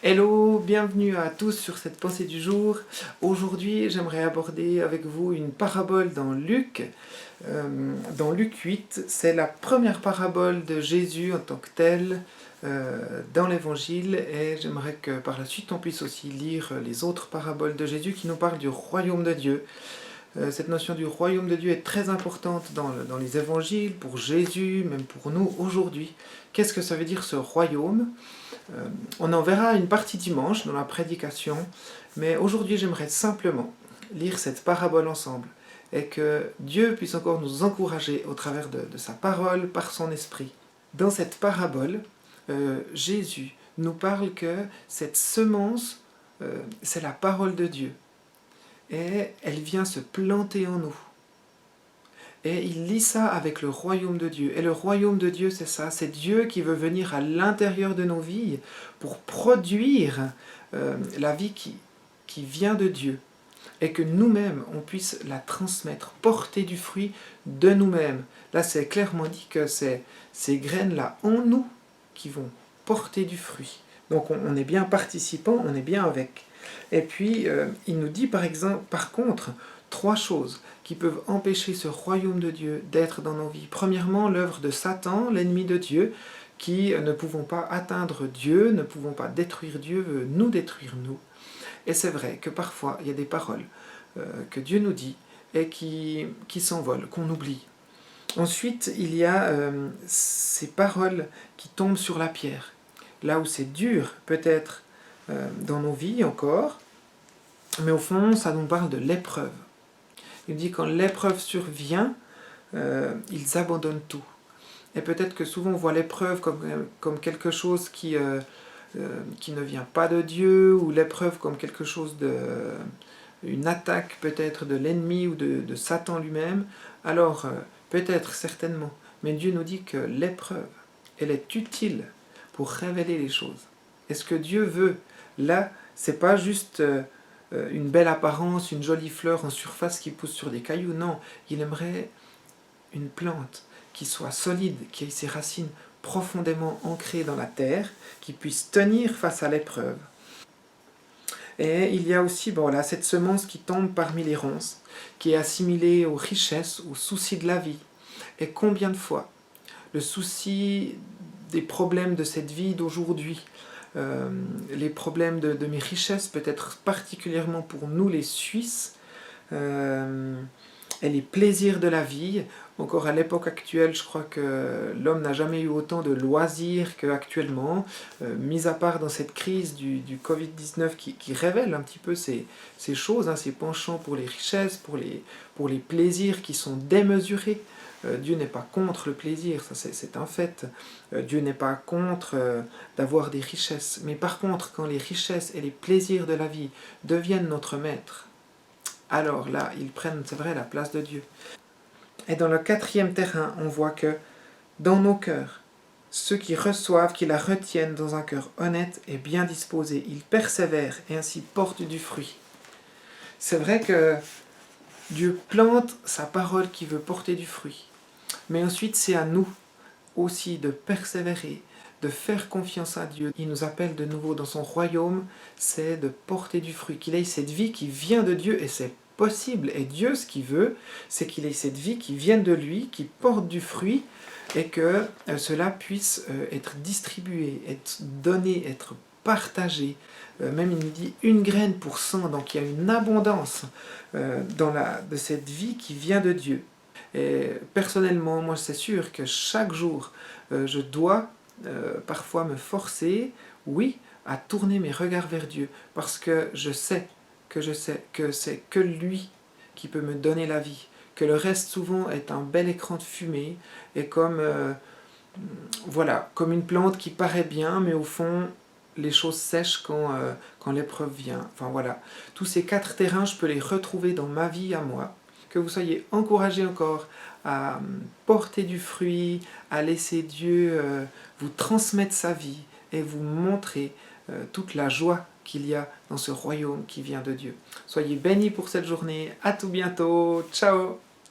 Hello, bienvenue à tous sur cette pensée du jour. Aujourd'hui, j'aimerais aborder avec vous une parabole dans Luc. Dans Luc 8, c'est la première parabole de Jésus en tant que tel dans l'Évangile, et j'aimerais que par la suite on puisse aussi lire les autres paraboles de Jésus qui nous parlent du royaume de Dieu. Cette notion du royaume de Dieu est très importante dans les évangiles, pour Jésus, même pour nous aujourd'hui. Qu'est-ce que ça veut dire ce royaume ? On en verra une partie dimanche dans la prédication, mais aujourd'hui j'aimerais simplement lire cette parabole ensemble et que Dieu puisse encore nous encourager au travers de sa parole, par son esprit. Dans cette parabole, Jésus nous parle que cette semence, c'est la parole de Dieu. Et elle vient se planter en nous. Et il lie ça avec le royaume de Dieu. Et le royaume de Dieu, c'est ça, c'est Dieu qui veut venir à l'intérieur de nos vies pour produire la vie qui vient de Dieu. Et que nous-mêmes, on puisse la transmettre, porter du fruit de nous-mêmes. Là, c'est clairement dit que c'est ces graines-là en nous qui vont porter du fruit. Donc on est bien participant, on est bien avec. Et puis, il nous dit par contre, 3 choses qui peuvent empêcher ce royaume de Dieu d'être dans nos vies. Premièrement, l'œuvre de Satan, l'ennemi de Dieu, qui ne pouvons pas atteindre Dieu, ne pouvons pas détruire Dieu, veut nous détruire nous. Et c'est vrai que parfois, il y a des paroles que Dieu nous dit et qui s'envolent, qu'on oublie. Ensuite, il y a ces paroles qui tombent sur la pierre. Là où c'est dur, peut-être, dans nos vies encore, mais au fond, ça nous parle de l'épreuve. Il dit quand l'épreuve survient, ils abandonnent tout. Et peut-être que souvent on voit l'épreuve comme quelque chose qui ne vient pas de Dieu, ou l'épreuve comme quelque chose une attaque peut-être de l'ennemi ou de Satan lui-même. Alors, peut-être, certainement, mais Dieu nous dit que l'épreuve, elle est utile pour révéler les choses. Et ce que Dieu veut, là, c'est pas juste une belle apparence, une jolie fleur en surface qui pousse sur des cailloux. Non, il aimerait une plante qui soit solide, qui ait ses racines profondément ancrées dans la terre, qui puisse tenir face à l'épreuve. Et il y a aussi cette semence qui tombe parmi les ronces, qui est assimilée aux richesses, aux soucis de la vie. Et combien de fois le souci des problèmes de cette vie d'aujourd'hui, les problèmes de mes richesses, peut-être particulièrement pour nous les Suisses, et les plaisirs de la vie. Encore à l'époque actuelle, je crois que l'homme n'a jamais eu autant de loisirs qu'actuellement, mis à part dans cette crise du Covid-19 qui révèle un petit peu ces choses, ces penchants pour les richesses, pour les plaisirs qui sont démesurés. Dieu n'est pas contre le plaisir, ça c'est un fait. Dieu n'est pas contre d'avoir des richesses. Mais par contre, quand les richesses et les plaisirs de la vie deviennent notre maître, alors là, ils prennent, c'est vrai, la place de Dieu. Et dans le 4e terrain, on voit que dans nos cœurs, ceux qui reçoivent, qui la retiennent dans un cœur honnête et bien disposé, ils persévèrent et ainsi portent du fruit. C'est vrai que Dieu plante sa parole qui veut porter du fruit. Mais ensuite, c'est à nous aussi de persévérer, de faire confiance à Dieu. Il nous appelle de nouveau dans son royaume, c'est de porter du fruit, qu'il ait cette vie qui vient de Dieu, et c'est possible. Et Dieu, ce qu'il veut, c'est qu'il ait cette vie qui vienne de lui, qui porte du fruit, et que cela puisse être distribué, être donné, être partagé. Même il nous dit 1 graine pour 100, donc il y a une abondance de cette vie qui vient de Dieu. Et personnellement, moi c'est sûr que chaque jour, je dois parfois me forcer, oui, à tourner mes regards vers Dieu, parce que je sais que c'est que lui qui peut me donner la vie, que le reste souvent est un bel écran de fumée, et comme une plante qui paraît bien, mais au fond, les choses sèchent quand l'épreuve vient. Enfin voilà, tous ces 4 terrains, je peux les retrouver dans ma vie à moi. Que vous soyez encouragés encore à porter du fruit, à laisser Dieu vous transmettre sa vie et vous montrer toute la joie qu'il y a dans ce royaume qui vient de Dieu. Soyez bénis pour cette journée, à tout bientôt, ciao!